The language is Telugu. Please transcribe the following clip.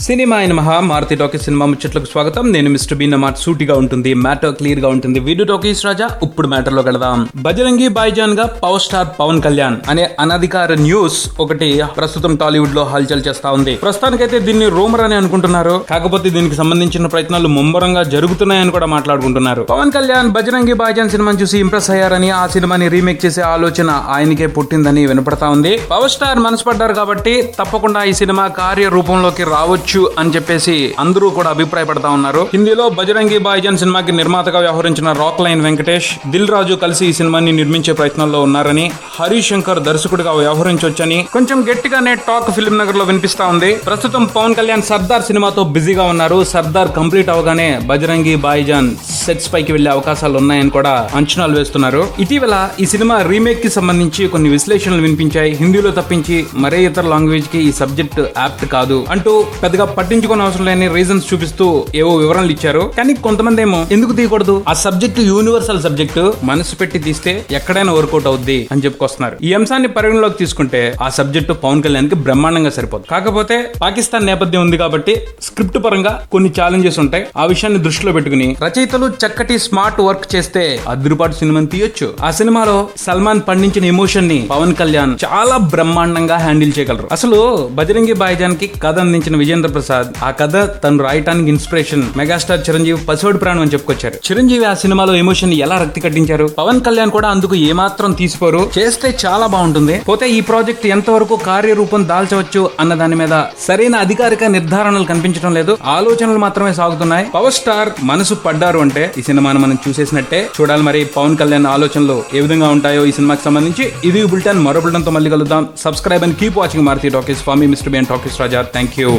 సినిమా అయిన మహా మారుతి టాకీస్ సినిమా ముచ్చట్లకు స్వాగతం. నేను మిస్టర్ బీన్. మాట సూటిగా ఉంటుంది, మ్యాటర్ క్లియర్ గా ఉంటుంది. వీడియో టాకీస్ రాజా. ఇప్పుడు మ్యాటర్ లో వెళదాం. బజరంగి భాయిజాన్ గా పవర్ స్టార్ పవన్ కళ్యాణ్ అనే అనధికార న్యూస్ ఒకటి ప్రస్తుతం టాలీవుడ్ లో హల్చల్ చేస్తా ఉంది. ప్రస్తుతానికైతే దీన్ని రూమర్ అని అనుకుంటున్నారు. కాకపోతే దీనికి సంబంధించిన ప్రయత్నాలు ముమ్మరంగా జరుగుతున్నాయని కూడా మాట్లాడుకుంటున్నారు. పవన్ కళ్యాణ్ బజరంగి భాయిజాన్ సినిమాని చూసి ఇంప్రెస్ అయ్యారని, ఆ సినిమాని రీమేక్ చేసే ఆలోచన ఆయనకే పుట్టిందని వినపడతా ఉంది. పవర్ స్టార్ మనసు పడ్డారు కాబట్టి తప్పకుండా ఈ సినిమా కార్యరూపంలోకి రావచ్చు అని చెప్పేసి అందరూ కూడా అభిప్రాయపడతా ఉన్నారు. హిందీలో బజరంగి భాయిజాన్ సినిమాకి నిర్మాతగా వ్యవహరించిన రాక్ లైన్ వెంకటేష్, దిల్ రాజు కలిసి ఈ సినిమాని నిర్మించే ప్రయత్నంలో ఉన్నారని, హరీష్ శంకర్ దర్శకుడిగా వ్యవహరించొచ్చని కొంచెం గట్టిగానే టాక్ ఫిల్మ్ నగర్ లో వినిపిస్తా ఉంది. ప్రస్తుతం పవన్ కళ్యాణ్ సర్దార్ సినిమాతో బిజీగా ఉన్నారు. సర్దార్ కంప్లీట్ అవగానే బజరంగి భాయిజాన్ సెట్స్ పైకి వెళ్లే అవకాశాలు ఉన్నాయని కూడా అంచనాలు వేస్తున్నారు. ఇటీవల ఈ సినిమా రీమేక్ కి సంబంధించి కొన్ని విశ్లేషణలు వినిపించాయి. హిందీలో తప్పించి మరే ఇతర లాంగ్వేజ్ కి ఈ సబ్జెక్ట్ యాప్ట్ కాదు అంటూ పెద్దగా పట్టించుకోని అవసరం లేని రీజన్స్ చూపిస్తూ ఏవో వివరణలు ఇచ్చారు. కానీ కొంతమంది ఏమో ఎందుకు తీయకూడదు, ఆ సబ్జెక్టు యూనివర్సల్ సబ్జెక్టు, మనసు పెట్టి తీస్తే ఎక్కడైనా వర్కౌట్ అవుద్ది అని చెప్పుకొస్తున్నారు. ఈ అంశాన్ని పరిగణలోకి తీసుకుంటే ఆ సబ్జెక్టు పవన్ కళ్యాణ్ కి బ్రహ్మాండంగా సరిపోతుంది. కాకపోతే పాకిస్తాన్ నేపథ్యం ఉంది కాబట్టి స్క్రిప్ట్ పరంగా కొన్ని ఛాలెంజెస్ ఉంటాయి. ఆ విషయాన్ని దృష్టిలో పెట్టుకుని రచయితలు చక్కటి స్మార్ట్ వర్క్ చేస్తే అద్దురుపాటు సినిమాని తీయొచ్చు. ఆ సినిమాలో సల్మాన్ పండించిన ఎమోషన్ ని పవన్ కళ్యాణ్ చాలా బ్రహ్మాండంగా హ్యాండిల్ చేయగలరు. అసలు బజరంగి భాయిజాన్ కి కథ అందించిన విజేంద్ర ప్రసాద్ ఆ కథ తను రాయటానికి ఇన్స్పిరేషన్ మెగాస్టార్ చిరంజీవి పసివాడి ప్రాణం అని చెప్పుకొచ్చారు. చిరంజీవి ఆ సినిమాలో ఎమోషన్ ఎలా రక్తి కట్టించారు. పవన్ కళ్యాణ్ కూడా అందుకు ఏమాత్రం తీసిపోరు. చేస్తే చాలా బాగుంటుంది. పోతే ఈ ప్రాజెక్ట్ ఎంతవరకు కార్యరూపం దాల్చవచ్చు అన్న దాని మీద సరైన అధికారిక నిర్ధారణలు కనిపించడం లేదు. ఆలోచనలు మాత్రమే సాగుతున్నాయి. పవర్ స్టార్ మనసు పడ్డారు అంటే ఈ సినిమాను మనం చూసేసినట్టే. చూడాలి మరి పవన్ కళ్యాణ్ ఆలోచనలు ఏ విధంగా ఉంటాయో ఈ సినిమాకి సంబంధించి. ఇది బులెటిన్. మరో బులెటిన్ తో మళ్ళీ కలుద్దాం. Subscribe and keep watching Maruti talkies. For me mister Bean talkies Raja. Thank you.